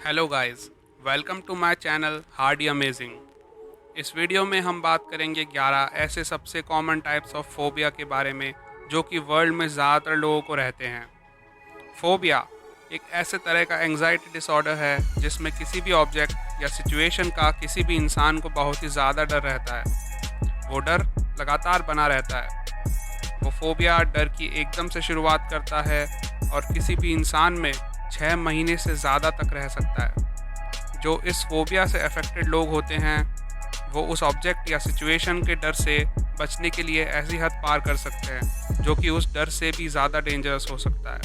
Hello guys, welcome to my channel Hardy Amazing. इस वीडियो में हम बात करेंगे 11 ऐसे सबसे कॉमन टाइप्स ऑफ फोबिया के बारे में जो कि वर्ल्ड में ज़्यादातर लोगों को रहते हैं। फोबिया एक ऐसे तरह का एंजाइटी डिसऑर्डर है जिसमें किसी भी ऑब्जेक्ट या सिचुएशन का किसी भी इंसान को बहुत ही ज़्यादा डर रहता है। वो डर लगातार बना रहता है। वो फोबिया डर की एकदम से शुरुआत करता है और किसी भी इंसान में 6 महीने से ज़्यादा तक रह सकता है। जो इस फोबिया से अफेक्टेड लोग होते हैं वो उस ऑब्जेक्ट या सिचुएशन के डर से बचने के लिए ऐसी हद पार कर सकते हैं जो कि उस डर से भी ज़्यादा डेंजरस हो सकता है।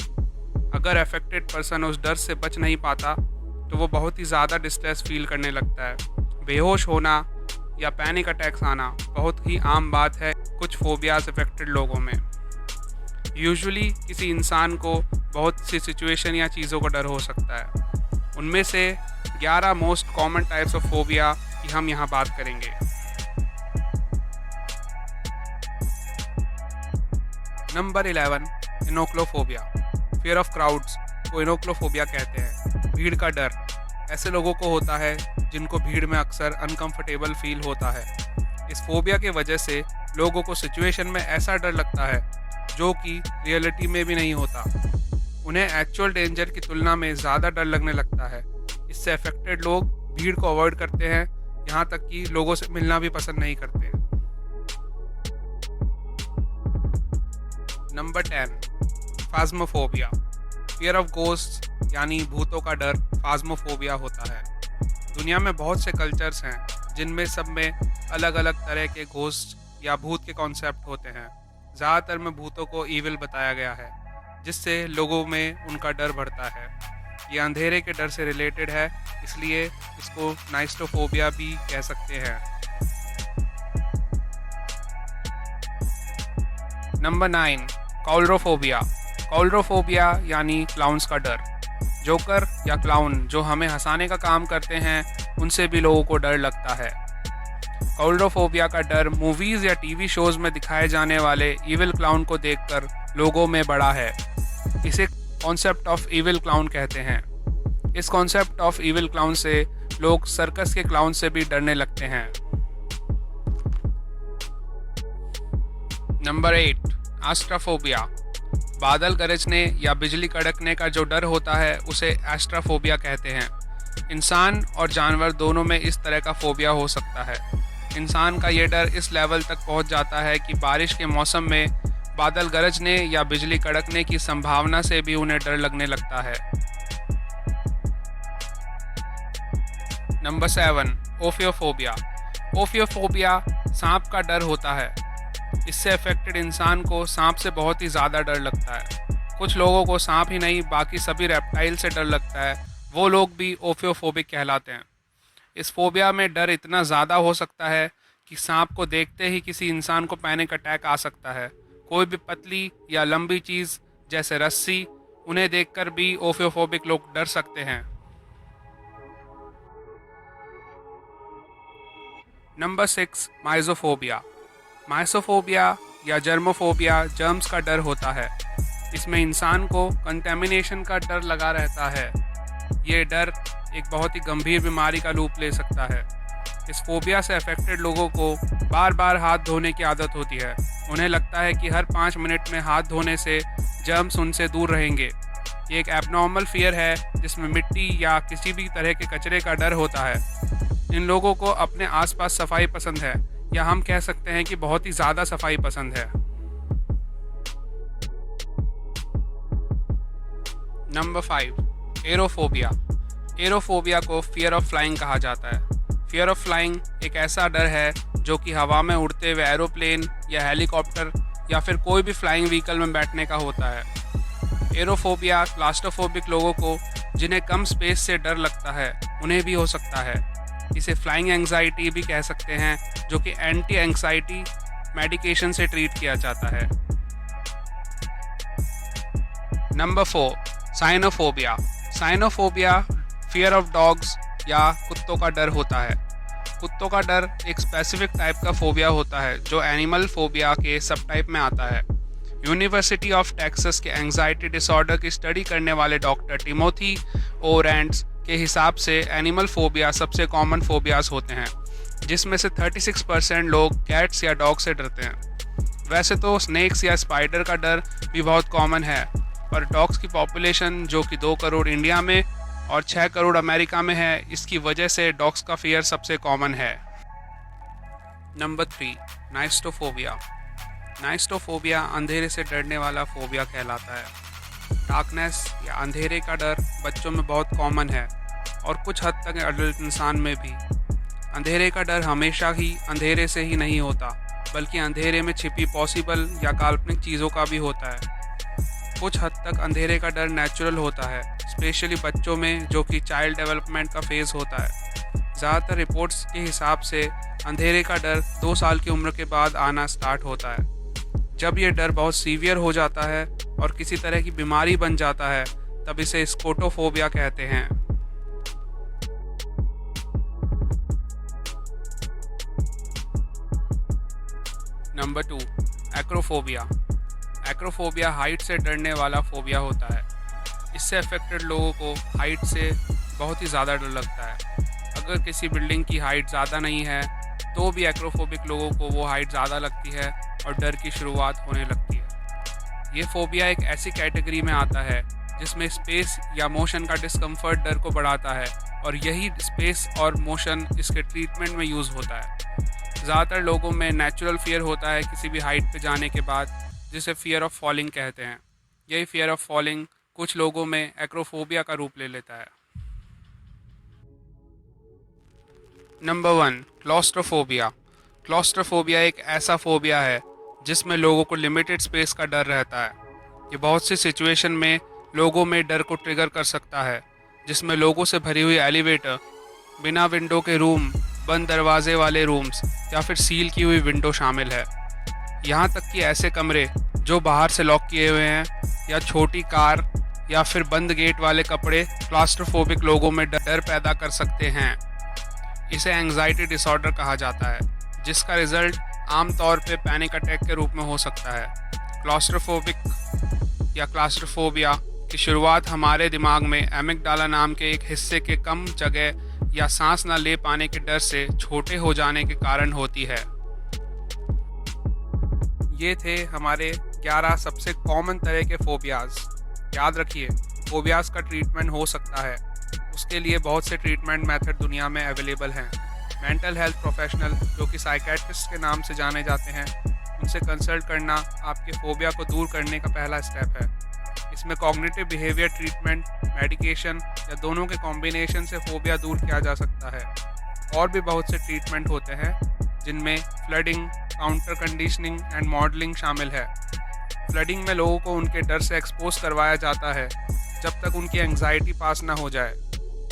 अगर अफेक्टेड पर्सन उस डर से बच नहीं पाता तो वो बहुत ही ज़्यादा डिस्ट्रेस फील करने लगता है। बेहोश होना या पैनिक अटैक्स आना बहुत ही आम बात है कुछ फोबियाज अफेक्टेड लोगों में। यूजुअली किसी इंसान को बहुत सी सिचुएशन या चीज़ों का डर हो सकता है। उनमें से 11 most common types of phobia की हम यहाँ बात करेंगे। नंबर 11, इनोक्लोफोबिया। फियर ऑफ क्राउड्स को इनोक्लोफोबिया कहते हैं। भीड़ का डर ऐसे लोगों को होता है जिनको भीड़ में अक्सर अनकंफर्टेबल फील होता है। इस फोबिया के वजह से लोगों को सिचुएशन में ऐसा डर लगता है जो कि रियलिटी में भी नहीं होता। उन्हें एक्चुअल डेंजर की तुलना में ज़्यादा डर लगने लगता है। इससे अफेक्टेड लोग भीड़ को अवॉइड करते हैं, यहाँ तक कि लोगों से मिलना भी पसंद नहीं करते। Number 10, Phasmophobia. Fear of ghost यानी भूतों का डर फास्मोफोबिया होता है। दुनिया में बहुत से कल्चर्स हैं जिनमें सब में अलग अलग तरह के घोस्ट या भूत के कॉन्सेप्ट होते हैं। ज़्यादातर में भूतों को ईविल बताया गया है जिससे लोगों में उनका डर बढ़ता है। ये अंधेरे के डर से रिलेटेड है, इसलिए इसको नाइस्टोफोबिया भी कह सकते हैं। नंबर 9, कॉलरोफोबिया। कॉलरोफोबिया यानी क्लाउन्स का डर। जोकर या क्लाउन जो हमें हंसाने का काम करते हैं उनसे भी लोगों को डर लगता है। कॉलरोफोबिया का डर मूवीज़ या टीवी शोज़ में दिखाए जाने वाले इविल क्लाउन को देखकर लोगों में बढ़ा है। इसे कॉन्सेप्ट ऑफ इविल क्लाउन कहते हैं। इस कॉन्सेप्ट ऑफ इविल क्लाउन से लोग सर्कस के क्लाउन से भी डरने लगते हैं। नंबर 8, एस्ट्राफोबिया। बादल गरजने या बिजली कड़कने का जो डर होता है उसे एस्ट्राफोबिया कहते हैं। इंसान और जानवर दोनों में इस तरह का फोबिया हो सकता है। इंसान का ये डर इस लेवल तक पहुंच जाता है कि बारिश के मौसम में बादल गरजने या बिजली कड़कने की संभावना से भी उन्हें डर लगने लगता है। नंबर 7, ओफियोफोबिया। ओफियोफोबिया सांप का डर होता है। इससे अफेक्टेड इंसान को सांप से बहुत ही ज़्यादा डर लगता है। कुछ लोगों को सांप ही नहीं बाकी सभी रेप्टाइल से डर लगता है। वो लोग भी ओफियोफोबिक कहलाते हैं। इस फोबिया में डर इतना ज़्यादा हो सकता है कि सांप को देखते ही किसी इंसान को पैनिक अटैक आ सकता है। कोई भी पतली या लंबी चीज़ जैसे रस्सी उन्हें देखकर भी ओफियोफोबिक लोग डर सकते हैं। नंबर 6, माइजोफोबिया। माइसोफोबिया या जर्मोफोबिया जर्म्स का डर होता है। इसमें इंसान को कंटेमिनेशन का डर लगा रहता है। ये डर एक बहुत ही गंभीर बीमारी का रूप ले सकता है। इस फोबिया से अफेक्टेड लोगों को बार बार हाथ धोने की आदत होती है। उन्हें लगता है कि हर 5 मिनट में हाथ धोने से जर्म्स उनसे दूर रहेंगे। ये एक एबनॉर्मल फियर है जिसमें मिट्टी या किसी भी तरह के कचरे का डर होता है। इन लोगों को अपने आसपास सफाई पसंद है, या हम कह सकते हैं कि बहुत ही ज़्यादा सफाई पसंद है। Number 5, aerophobia. एरोफोबिया को फियर ऑफ फ्लाइंग कहा जाता है। फियर ऑफ फ्लाइंग एक ऐसा डर है जो कि हवा में उड़ते हुए एरोप्लेन या हेलीकॉप्टर या फिर कोई भी फ्लाइंग व्हीकल में बैठने का होता है। एरोफोबिया क्लास्ट्रोफोबिक लोगों को जिन्हें कम स्पेस से डर लगता है उन्हें भी हो सकता है। इसे फ्लाइंग एंग्जाइटी भी कह सकते हैं जो कि एंटी एंग्जाइटी मेडिकेशन से ट्रीट किया जाता है। Number 4, Sinophobia. Sinophobia fear of dogs या कुत्तों का डर होता है। कुत्तों का डर एक स्पेसिफिक टाइप का फोबिया होता है जो एनिमल फोबिया के सब टाइप में आता है। यूनिवर्सिटी ऑफ टेक्सास के एंग्जाइटी डिसऑर्डर की स्टडी करने वाले डॉक्टर टिमोथी ओरेंट्स के हिसाब से एनिमल फोबिया सबसे कॉमन फोबियाज होते हैं, जिसमें से 36% लोग कैट्स या डॉग से डरते हैं। वैसे तो स्नेक्स या स्पाइडर का डर भी बहुत कॉमन है, पर डॉग्स की पॉपुलेशन जो कि 2 करोड़ इंडिया में और 6 करोड़ अमेरिका में है, इसकी वजह से डॉग्स का फियर सबसे कॉमन है। नंबर 3, नाइस्टोफोबिया। नाइस्टोफोबिया अंधेरे से डरने वाला फोबिया कहलाता है। डार्कनेस या अंधेरे का डर बच्चों में बहुत कॉमन है और कुछ हद तक एडल्ट इंसान में भी। अंधेरे का डर हमेशा ही अंधेरे से ही नहीं होता, बल्कि अंधेरे में छिपी पॉसिबल या काल्पनिक चीज़ों का भी होता है। कुछ हद तक अंधेरे का डर नेचुरल होता है, स्पेशली बच्चों में, जो कि चाइल्ड डेवलपमेंट का फेज़ होता है। ज़्यादातर रिपोर्ट्स के हिसाब से अंधेरे का डर 2 साल की उम्र के बाद आना स्टार्ट होता है। जब ये डर बहुत सीवियर हो जाता है और किसी तरह की बीमारी बन जाता है, तब इसे स्कोटोफोबिया कहते हैं। Number 2, acrophobia. एक्रोफोबिया हाइट से डरने वाला फोबिया होता है। इससे अफेक्टेड लोगों को हाइट से बहुत ही ज़्यादा डर लगता है। अगर किसी बिल्डिंग की हाइट ज़्यादा नहीं है तो भी एक्रोफोबिक लोगों को वो हाइट ज़्यादा लगती है और डर की शुरुआत होने लगती है। ये फोबिया एक ऐसी कैटेगरी में आता है जिसमें स्पेस या मोशन का डिस्कम्फर्ट डर को बढ़ाता है, और यही स्पेस और मोशन इसके ट्रीटमेंट में यूज़ होता है। ज़्यादातर लोगों में नेचुरल फियर होता है किसी भी हाइट पे जाने के बाद, जिसे फियर ऑफ फॉलिंग कहते हैं। यही फियर ऑफ फॉलिंग कुछ लोगों में एक्रोफोबिया का रूप ले लेता है। Number 1, claustrophobia. क्लॉस्ट्रोफोबिया एक ऐसा फोबिया है जिसमें लोगों को लिमिटेड स्पेस का डर रहता है। ये बहुत सी सिचुएशन में लोगों में डर को ट्रिगर कर सकता है, जिसमें लोगों से भरी हुई एलिवेटर, बिना विंडो के रूम, बंद दरवाजे वाले रूम्स या फिर सील की हुई विंडो शामिल है। यहाँ तक कि ऐसे कमरे जो बाहर से लॉक किए हुए हैं, या छोटी कार या फिर बंद गेट वाले कपड़े क्लॉस्ट्रोफोबिक लोगों में डर पैदा कर सकते हैं। इसे एंग्जाइटी डिसऑर्डर कहा जाता है, जिसका रिजल्ट आमतौर पे पैनिक अटैक के रूप में हो सकता है। क्लॉस्ट्रोफोबिक या क्लॉस्ट्रोफोबिया की शुरुआत हमारे दिमाग में एमिगडाला नाम के एक हिस्से के कम जगह या सांस न ले पाने के डर से छोटे हो जाने के कारण होती है। ये थे हमारे 11 सबसे कॉमन तरह के फोबियाज। याद रखिए, फोबियाज का ट्रीटमेंट हो सकता है, उसके लिए बहुत से ट्रीटमेंट मेथड दुनिया में अवेलेबल हैं। मेंटल हेल्थ प्रोफेशनल, जो कि साइकेट्रिस्ट के नाम से जाने जाते हैं, उनसे कंसल्ट करना आपके फोबिया को दूर करने का पहला स्टेप है। इसमें कॉग्निटिव बिहेवियर ट्रीटमेंट, मेडिकेशन या दोनों के कॉम्बिनेशन से फोबिया दूर किया जा सकता है। और भी बहुत से ट्रीटमेंट होते हैं, जिनमें flooding, counter conditioning and modelling शामिल है। फ्लडिंग में लोगों को उनके डर से एक्सपोज करवाया जाता है जब तक उनकी एंग्जाइटी पास ना हो जाए।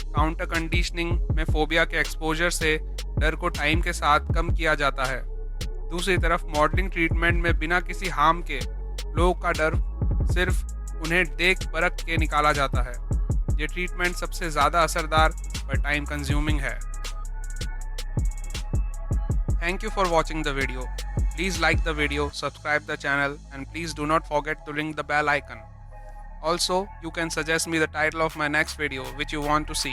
काउंटर कंडीशनिंग में फोबिया के एक्सपोजर से डर को टाइम के साथ कम किया जाता है। दूसरी तरफ मॉडलिंग ट्रीटमेंट में बिना किसी हार्म के लोगों का डर सिर्फ उन्हें देख परख के निकाला जाता है। ये ट्रीटमेंट सबसे ज़्यादा असरदार पर टाइम कंज्यूमिंग है। Thank you for watching the video. Please like the video, subscribe the channel, and please do not forget to ring the bell icon. Also, you can suggest me the title of my next video which you want to see.